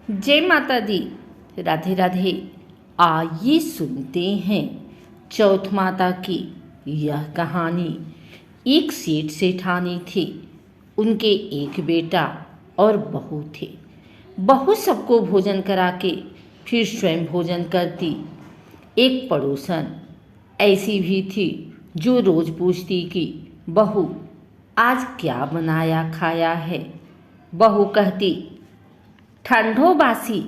जय माता दी। राधे राधे। आइए सुनते हैं चौथ माता की यह कहानी। एक सेठ सेठानी थे। उनके एक बेटा और बहू थे। बहू सबको भोजन करा के फिर स्वयं भोजन करती। एक पड़ोसन ऐसी भी थी जो रोज पूछती कि बहू आज क्या बनाया खाया है। बहू कहती ठंडो बासी।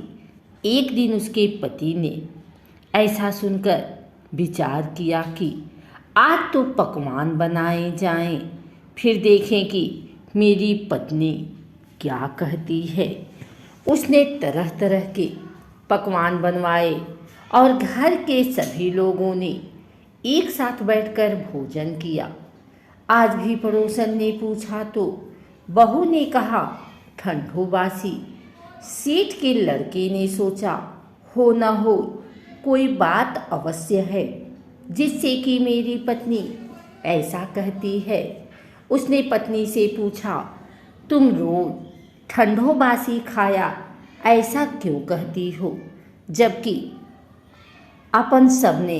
एक दिन उसके पति ने ऐसा सुनकर विचार किया कि आज तो पकवान बनाए जाएं, फिर देखें कि मेरी पत्नी क्या कहती है। उसने तरह तरह के पकवान बनवाए और घर के सभी लोगों ने एक साथ बैठकर भोजन किया। आज भी पड़ोसन ने पूछा तो बहू ने कहा ठंडो बासी। सेठ के लड़के ने सोचा हो न हो कोई बात अवश्य है जिससे कि मेरी पत्नी ऐसा कहती है। उसने पत्नी से पूछा तुम रोज ठंडो बासी खाया ऐसा क्यों कहती हो, जबकि अपन सबने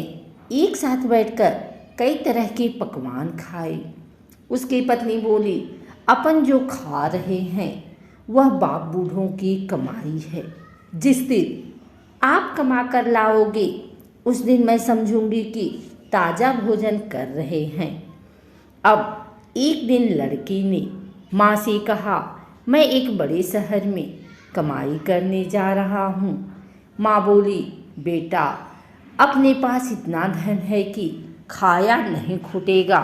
एक साथ बैठकर कई तरह के पकवान खाए। उसकी पत्नी बोली अपन जो खा रहे हैं वह बाप बूढ़ों की कमाई है। जिस दिन आप कमा कर लाओगे उस दिन मैं समझूंगी कि ताज़ा भोजन कर रहे हैं। अब एक दिन लड़की ने माँ से कहा मैं एक बड़े शहर में कमाई करने जा रहा हूँ। माँ बोली बेटा अपने पास इतना धन है कि खाया नहीं छूटेगा।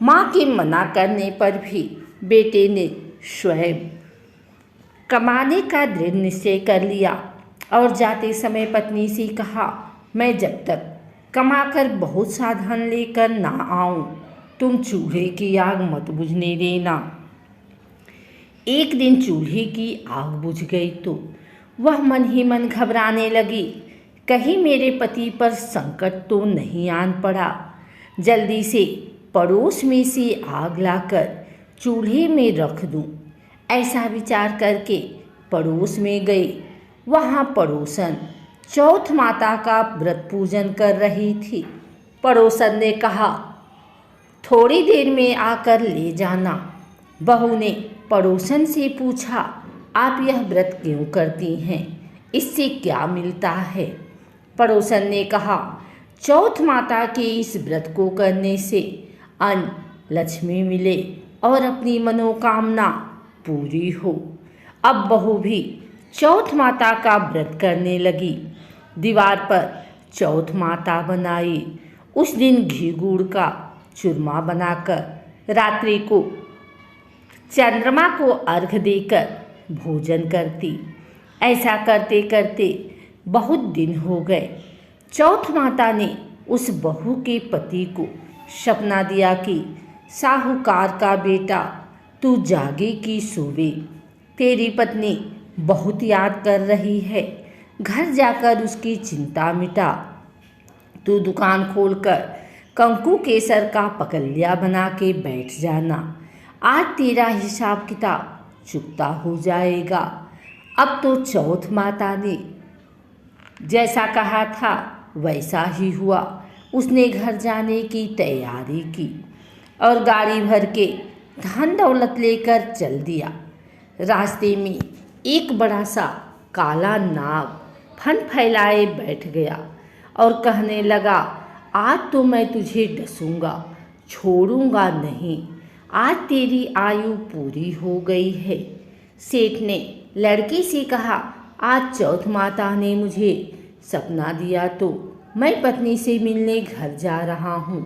माँ के मना करने पर भी बेटे ने स्वयं कमाने का दृढ़ निश्चय कर लिया और जाते समय पत्नी से कहा मैं जब तक कमाकर बहुत सा धन लेकर ना आऊं तुम चूल्हे की आग मत बुझने देना। एक दिन चूल्हे की आग बुझ गई तो वह मन ही मन घबराने लगी, कहीं मेरे पति पर संकट तो नहीं आन पड़ा। जल्दी से पड़ोस में से आग लाकर चूल्हे में रख दूं। ऐसा विचार करके पड़ोस में गई। वहाँ पड़ोसन चौथ माता का व्रत पूजन कर रही थी। पड़ोसन ने कहा थोड़ी देर में आकर ले जाना। बहू ने पड़ोसन से पूछा आप यह व्रत क्यों करती हैं, इससे क्या मिलता है। पड़ोसन ने कहा चौथ माता के इस व्रत को करने से अन्न लक्ष्मी मिले और अपनी मनोकामना पूरी हो। अब बहू भी चौथ माता का व्रत करने लगी। दीवार पर चौथ माता बनाई। उस दिन घी गुड़ का चूरमा बनाकर रात्रि को चंद्रमा को अर्घ देकर भोजन करती। ऐसा करते करते बहुत दिन हो गए। चौथ माता ने उस बहू के पति को सपना दिया कि साहूकार का बेटा तू जागे की सोवे, तेरी पत्नी बहुत याद कर रही है, घर जाकर उसकी चिंता मिटा। तू दुकान खोलकर कंकु केसर का पकलिया बना के बैठ जाना। आज तेरा हिसाब किताब चुकता हो जाएगा। अब तो चौथ माता ने जैसा कहा था वैसा ही हुआ। उसने घर जाने की तैयारी की और गाड़ी भर के धन दौलत लेकर चल दिया। रास्ते में एक बड़ा सा काला नाग फन फैलाए बैठ गया और कहने लगा आज तो मैं तुझे डसूंगा, छोड़ूंगा नहीं। आज तेरी आयु पूरी हो गई है। सेठ ने लड़की से कहा आज चौथ माता ने मुझे सपना दिया तो मैं पत्नी से मिलने घर जा रहा हूँ।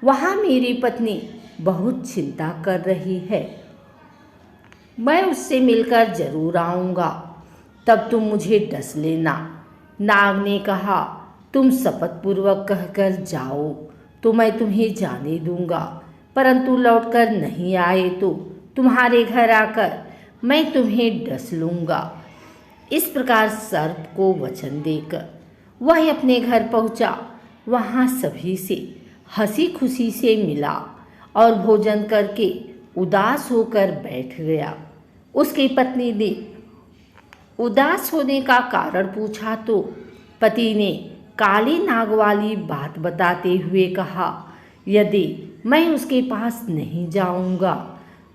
वहाँ मेरी पत्नी बहुत चिंता कर रही है। मैं उससे मिलकर जरूर आऊँगा, तब तुम मुझे डस लेना। नाग ने कहा तुम शपथपूर्वक कहकर जाओ तो मैं तुम्हें जाने दूंगा, परंतु लौटकर नहीं आए तो तुम्हारे घर आकर मैं तुम्हें डस लूँगा। इस प्रकार सर्प को वचन देकर वह अपने घर पहुँचा। वहाँ सभी से हंसी खुशी से मिला और भोजन करके उदास होकर बैठ गया। उसकी पत्नी ने उदास होने का कारण पूछा तो पति ने काली नाग वाली बात बताते हुए कहा, यदि मैं उसके पास नहीं जाऊंगा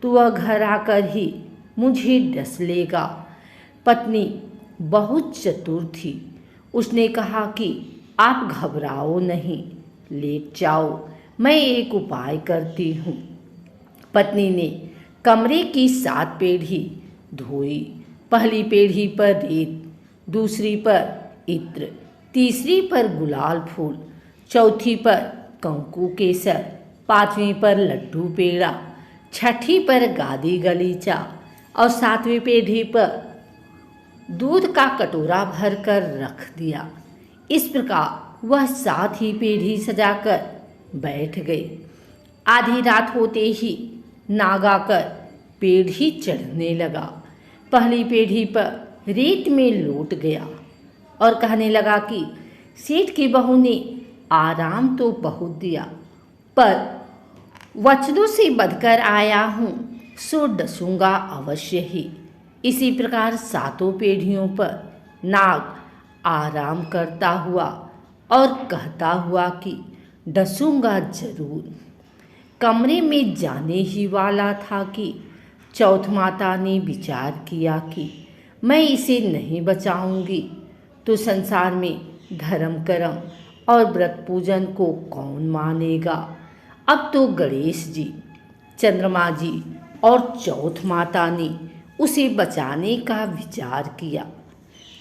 तो वह घर आकर ही मुझे डस लेगा। पत्नी बहुत चतुर थी। उसने कहा कि आप घबराओ नहीं, लेट जाओ, मैं एक उपाय करती हूँ। पत्नी ने कमरे की 7 पीढ़ी धोई। पहली पीढ़ी पर रेत, दूसरी पर इत्र, तीसरी पर गुलाल फूल, चौथी पर कंकु केसर, 5वीं पर लड्डू पेड़ा, 6ठी पर गादी गलीचा और 7वीं पीढ़ी पर दूध का कटोरा भरकर रख दिया। इस प्रकार वह 7 ही पीढ़ी सजाकर बैठ गई। आधी रात होते ही नाग आकर पीढ़ी चढ़ने लगा। पहली पीढ़ी पर रेत में लौट गया और कहने लगा कि सेठ की बहू ने आराम तो बहुत दिया, पर वचनों से बधकर आया हूँ सो डसूंगा अवश्य ही। इसी प्रकार 7 पीढ़ियों पर नाग आराम करता हुआ और कहता हुआ कि डसूंगा जरूर। कमरे में जाने ही वाला था कि चौथ माता ने विचार किया कि मैं इसे नहीं बचाऊंगी तो संसार में धर्म कर्म और व्रत पूजन को कौन मानेगा। अब तो गणेश जी, चंद्रमा जी और चौथ माता ने उसे बचाने का विचार किया।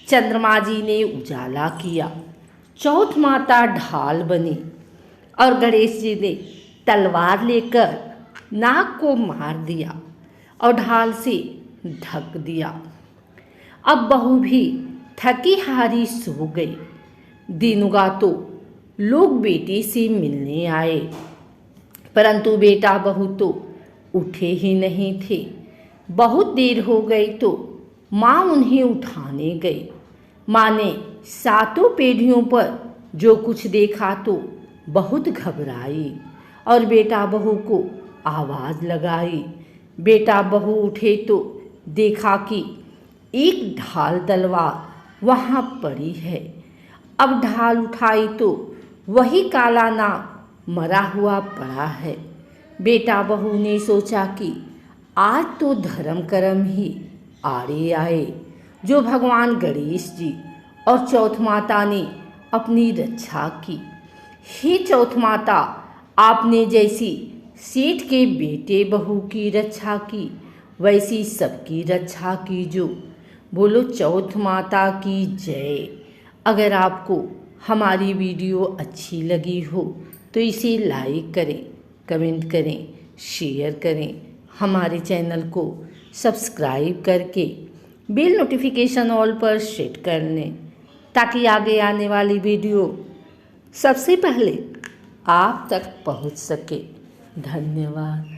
चंद्रमा जी ने उजाला किया, चौथ माता ढाल बनी और गणेश जी ने तलवार लेकर नाग को मार दिया और ढाल से ढक दिया। अब बहू भी थकी हारी सो गई। दिन उगा तो लोग बेटे से मिलने आए, परंतु बेटा बहू तो उठे ही नहीं थे। बहुत देर हो गई तो माँ उन्हें उठाने गई। माँ ने 7 पीढ़ियों पर जो कुछ देखा तो बहुत घबराई और बेटा बहू को आवाज़ लगाई। बेटा बहू उठे तो देखा कि एक ढाल तलवार वहाँ पड़ी है। अब ढाल उठाई तो वही काला नाग मरा हुआ पड़ा है। बेटा बहू ने सोचा कि आज तो धर्म कर्म ही आड़े आए, जो भगवान गणेश जी और चौथ माता ने अपनी रक्षा की। हे चौथ माता, आपने जैसी सेठ के बेटे बहू की रक्षा की, वैसी सबकी रक्षा कीजो। बोलो चौथ माता की जय। अगर आपको हमारी वीडियो अच्छी लगी हो तो इसे लाइक करें, कमेंट करें, शेयर करें। हमारे चैनल को सब्सक्राइब करके बेल नोटिफिकेशन ऑल पर सेट कर लें, ताकि आगे आने वाली वीडियो सबसे पहले आप तक पहुंच सके। धन्यवाद।